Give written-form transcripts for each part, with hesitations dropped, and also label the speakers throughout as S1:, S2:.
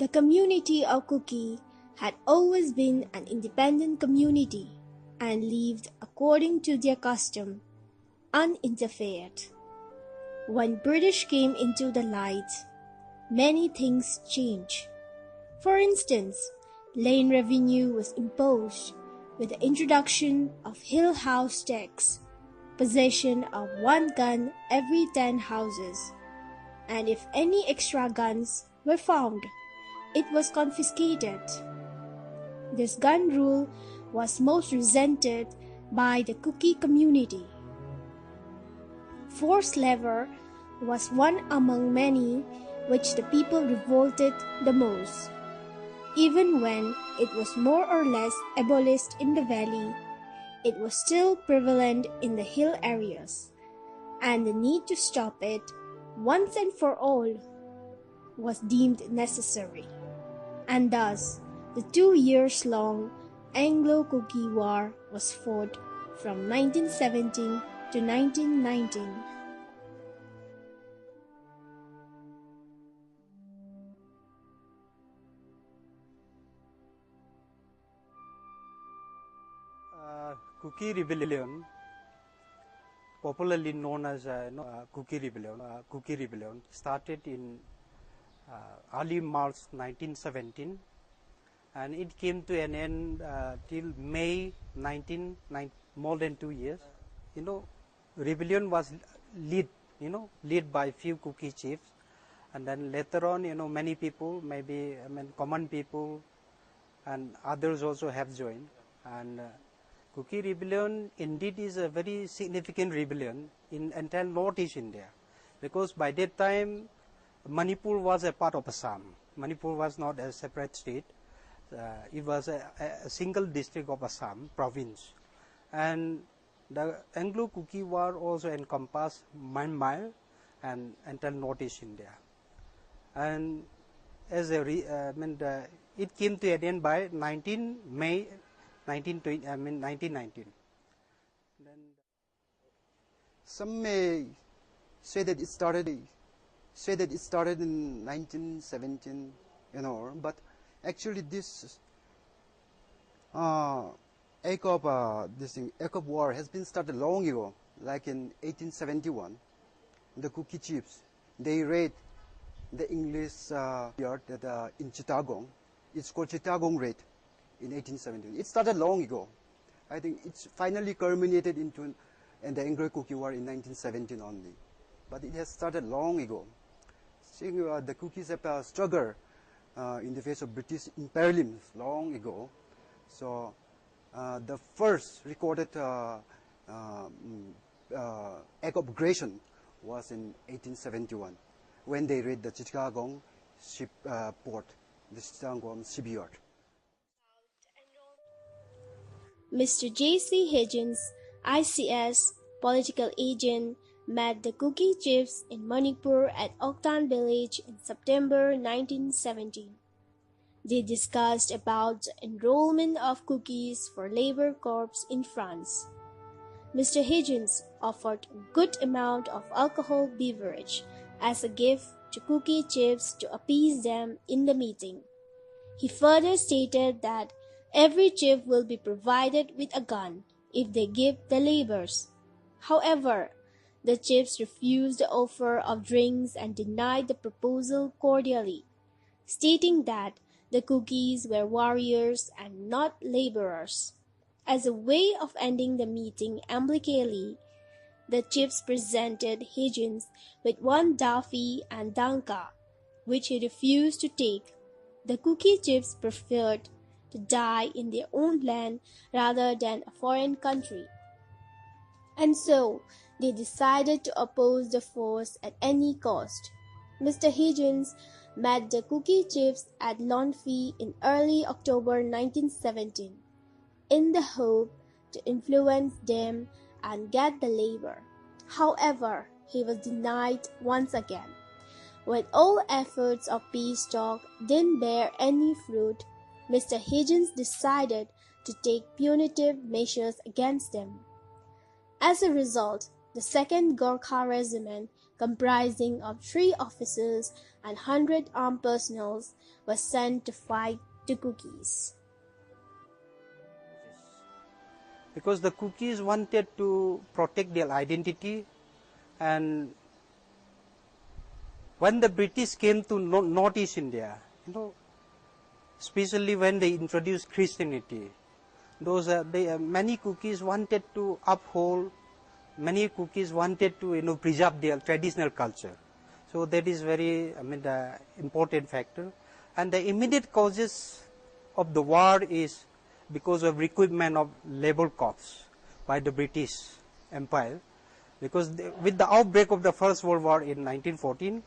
S1: The community of Kuki had always been an independent community and lived according to their custom, uninterfered. When British came into the light, many things changed. For instance, land revenue was imposed with the introduction of Hill House tax, possession of one gun every 10 houses, and if any extra guns were found, it was confiscated. This gun rule was most resented by the Kuki community. Forced labor was one among many which the people revolted the most. Even when it was more or less abolished in the valley, it was still prevalent in the hill areas, and the need to stop it once and for all was deemed necessary. And thus, the 2-year-long Anglo-Kuki War was fought from 1917 to 1919.
S2: Kuki Rebellion, popularly known as Kuki Rebellion, started in early March 1917, and it came to an end till May 1990, more than 2 years. Rebellion was led by few Kuki chiefs, and then later on, many people, common people, and others also have joined. And Kuki Rebellion indeed is a very significant rebellion in entire Northeast India, because by that time Manipur was a part of Assam. Manipur was not a separate state. It was a single district of Assam province. And the Anglo-Kuki War also encompassed Myanmar and entire Northeast India. And as it came to an end by 19 May 1919. Then
S3: some may say that it started in 1917, but actually this act of war has been started long ago, like in 1871. The Kuki chiefs, they raid the English yard in Chittagong. It's called Chittagong raid in 1817. It started long ago. I think it's finally culminated into the Anglo-Kuki War in 1917 only. But it has started long ago. Seeing the Kukis have struggled in the face of British imperialism long ago. So the first recorded act of aggression was in 1871 when they raided the Chittagong port, the Chittagong shipyard.
S1: Mr. J.C. Higgins, ICS, political agent, met the Kuki chiefs in Manipur at Oktan village in September 1917. They discussed about the enrollment of Kukis for labor corps in France. Mr. Higgins offered a good amount of alcohol beverage as a gift to Kuki chiefs to appease them in the meeting. He further stated that every chief will be provided with a gun if they give the labors. However, the chiefs refused the offer of drinks and denied the proposal cordially, stating that the Kukis were warriors and not laborers. As a way of ending the meeting amicably, the chiefs presented Higgins with one Daffy and Danka, which he refused to take. The Kuki chiefs preferred to die in their own land rather than a foreign country. And so they decided to oppose the force at any cost. Mr. Higgins met the Kuki chiefs at Lonfi in early October 1917 in the hope to influence them and get the labor. However, he was denied once again. When all efforts of peace talk didn't bear any fruit, Mr. Higgins decided to take punitive measures against them. As a result, the 2nd Gorkha Regiment comprising of 3 officers and 100 armed personnel, was sent to fight the Kukis.
S2: Because the Kukis wanted to protect their identity, and when the British came to Northeast India, especially when they introduced Christianity, many Kukis wanted to uphold, many Kukis wanted to preserve their traditional culture. So that is very, the important factor. And the immediate causes of the war is because of recruitment of labor corps by the British Empire. Because with the outbreak of the First World War in 1914,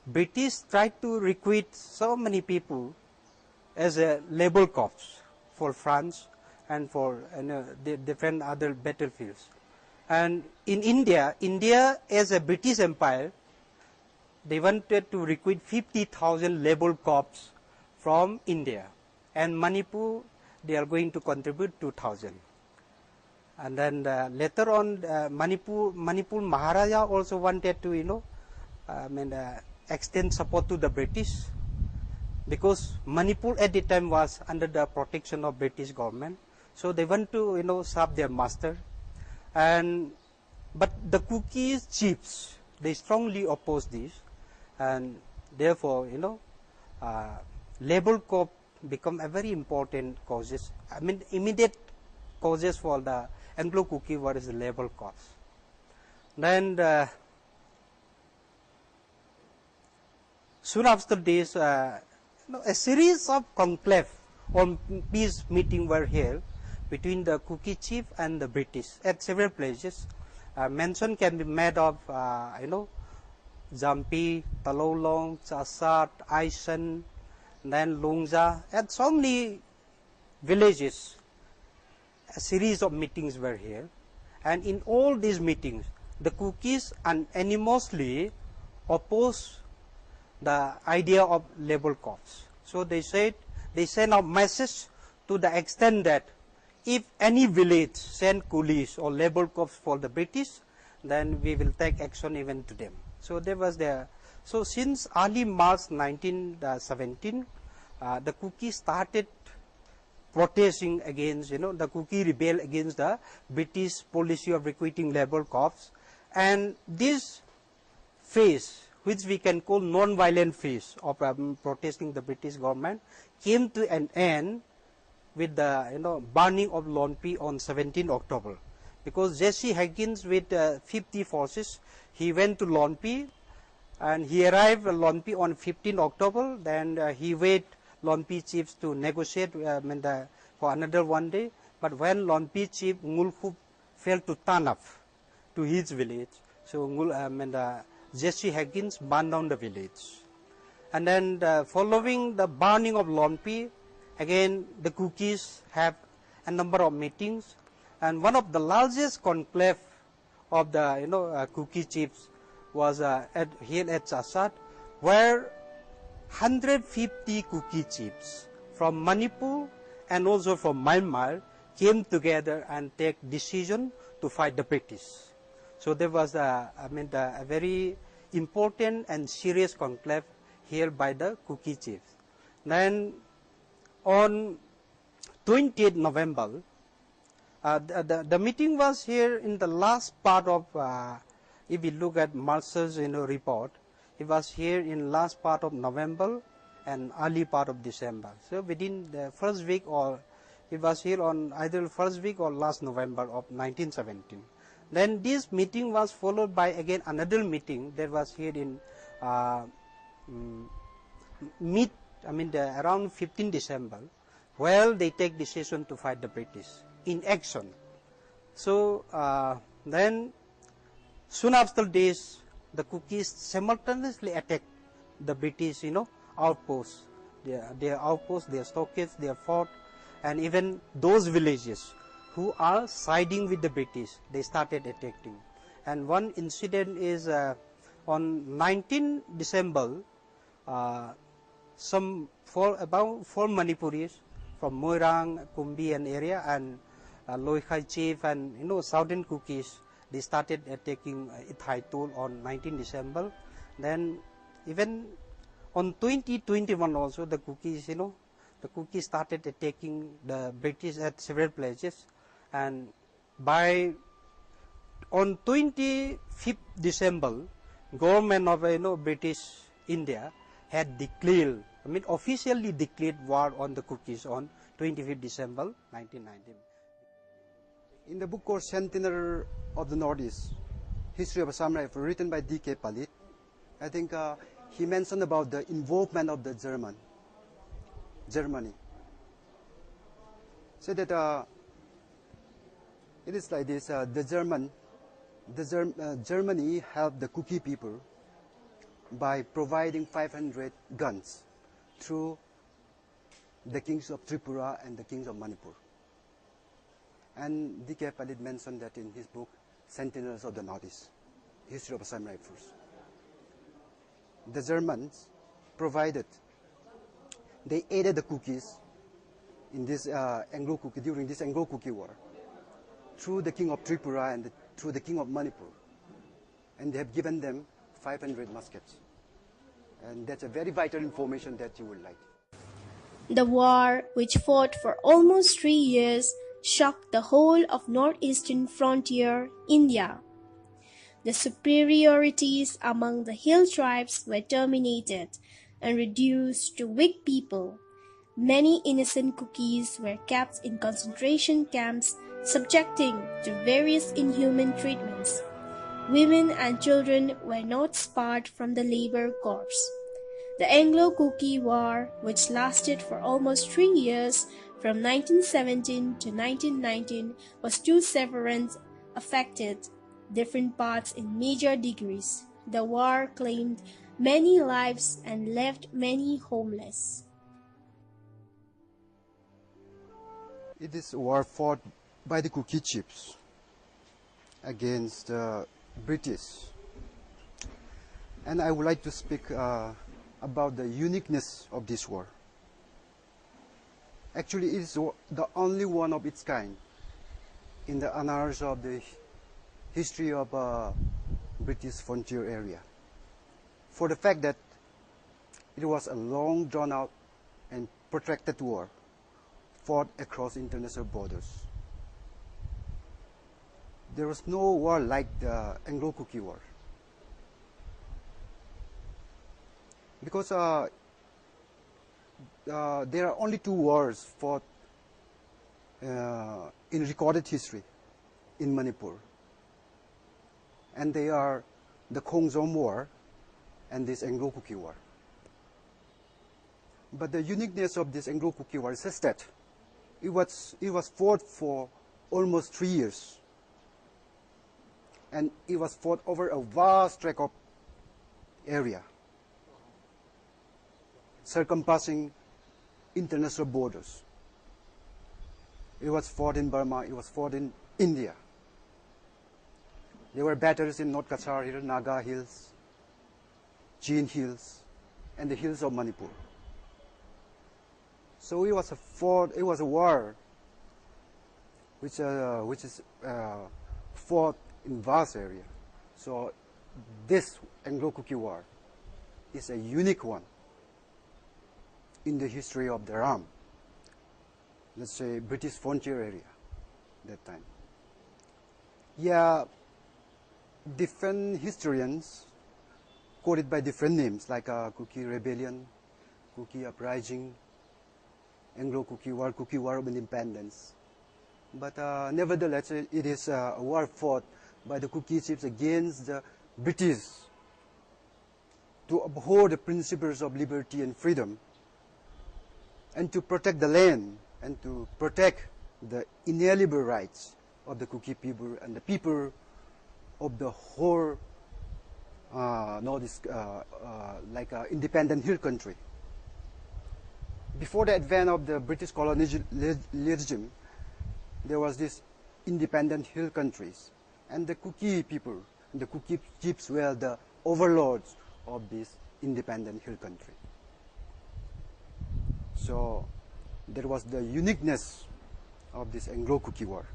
S2: British tried to recruit so many people as a labor corps for France and for the different other battlefields. And in India as a British Empire, they wanted to recruit 50,000 labor corps from India, and Manipur they are going to contribute 2,000. And then later on, Manipur Maharaja also wanted to extend support to the British, because Manipur at the time was under the protection of British government. So they want to serve their master, but the Kukis chiefs, they strongly oppose this, and therefore labor corps become a very important causes. Immediate causes for the Anglo-Kuki war is the labor corps. Then soon after this, a series of conclave or peace meeting were held between the Kuki chief and the British at several places. Mention can be made of Jampi, Talolong, Chasat, Aisen, then Lungja, and so many villages. A series of meetings were held, and in all these meetings, the Kukis unanimously opposed the idea of labor corps. So they sent a message to the extent that if any village send coolies or labor corps for the British, then we will take action even to them. So there was there. So since early March 1917, the Kuki started protesting against, the Kuki rebel against the British policy of recruiting labor corps, and this phase, which we can call non-violent phase of protesting the British government, came to an end with the burning of Lonpi on 17 October. Because Jesse Higgins with 50 forces, he went to Lonpi, and he arrived at Lonpi on 15 October. Then he waited Lonpi chiefs to negotiate for another one day. But when Lonpi chief Ngulkhup failed to turn up to his village, so Jesse Higgins burned down the village. And then following the burning of Lonpi, again the Kukis have a number of meetings, and one of the largest conclave of the Kuki chiefs was here at Chasat, where 150 Kuki chiefs from Manipur and also from Myanmar came together and take decision to fight the British. So there was a very important and serious conclave here by the Kuki chiefs. Then on 28th November, the meeting was here in the last part of, if we look at Marshall's report, it was here in last part of November and early part of December. So within the first week, or it was here on either first week or last November of 1917. Then this meeting was followed by again another meeting that was here in around 15 December, where they take decision to fight the British in action. So then soon after this, the Kukis simultaneously attacked the British outposts, their outposts, their stockades, their fort, and even those villages who are siding with the British, they started attacking. And one incident is on 19 December, about four Manipuris from Moirang, Kumbi and area, and Loikhai chief and southern Kukis, they started taking Ithaitol on 19 December. Then even on 2021 also the Cookies, the Cookies started attacking the British at several places, and on 25th December, government of British India had declared, officially declared war on the Cookies on 25th December 1990.
S3: In the book called Sentinel of the Northeast, History of Assam Rifle, written by D.K. Palit, I think he mentioned about the involvement of the Germany. So that it is like this: Germany helped the Kuki people by providing 500 guns through the kings of Tripura and the kings of Manipur. And D.K. Palit mentioned that in his book, Sentinels of the Northeast, History of Assam Rifles. The Germans provided, they aided the Kukis in this during this Anglo-Kuki war through the king of Tripura and through the king of Manipur. And they have given them 500 muskets. And that's a very vital information that you will like.
S1: The war, which fought for almost 3 years, shocked the whole of northeastern frontier India. The superiorities among the hill tribes were terminated and reduced to weak people. Many innocent Kukis were kept in concentration camps, subjecting to various inhuman treatments. Women and children were not spared from the labor corps. The Anglo-Kuki War, which lasted for almost 3 years, from 1917 to 1919, was too severely affected different parts in major degrees. The war claimed many lives and left many homeless.
S3: It is a war fought by the Kuki chiefs against the British. And I would like to speak about the uniqueness of this war. Actually, it is the only one of its kind in the annals of the history of British frontier area, for the fact that it was a long drawn out and protracted war fought across international borders. There was no war like the Anglo-Kuki War, because there are only 2 wars fought in recorded history in Manipur, and they are the Khongsom War and this Anglo-Kuki War. But the uniqueness of this Anglo-Kuki War is just that it was fought for almost 3 years, and it was fought over a vast tract of area, circumpassing international borders. It was fought in Burma, it was fought in India. There were battles in North Kachar Hill, Naga Hills, Jin Hills, and the hills of Manipur. So it was a war which is fought in vast area. So this Anglo-Kuki War is a unique one in the history of the Ram, let's say British frontier area that time. Yeah, different historians quote it by different names, like Kuki Rebellion, Kuki Uprising, Anglo-Kuki War of Independence. But nevertheless, it is a war fought by the Kuki chiefs against the British to uphold the principles of liberty and freedom, and to protect the land, and to protect the inalienable rights of the Kuki people and the people of the whole independent hill country. Before the advent of the British colonialism, there was this independent hill countries, and the Kuki people, the Kuki chiefs were the overlords of this independent hill country. So there was the uniqueness of this Anglo-Kuki War.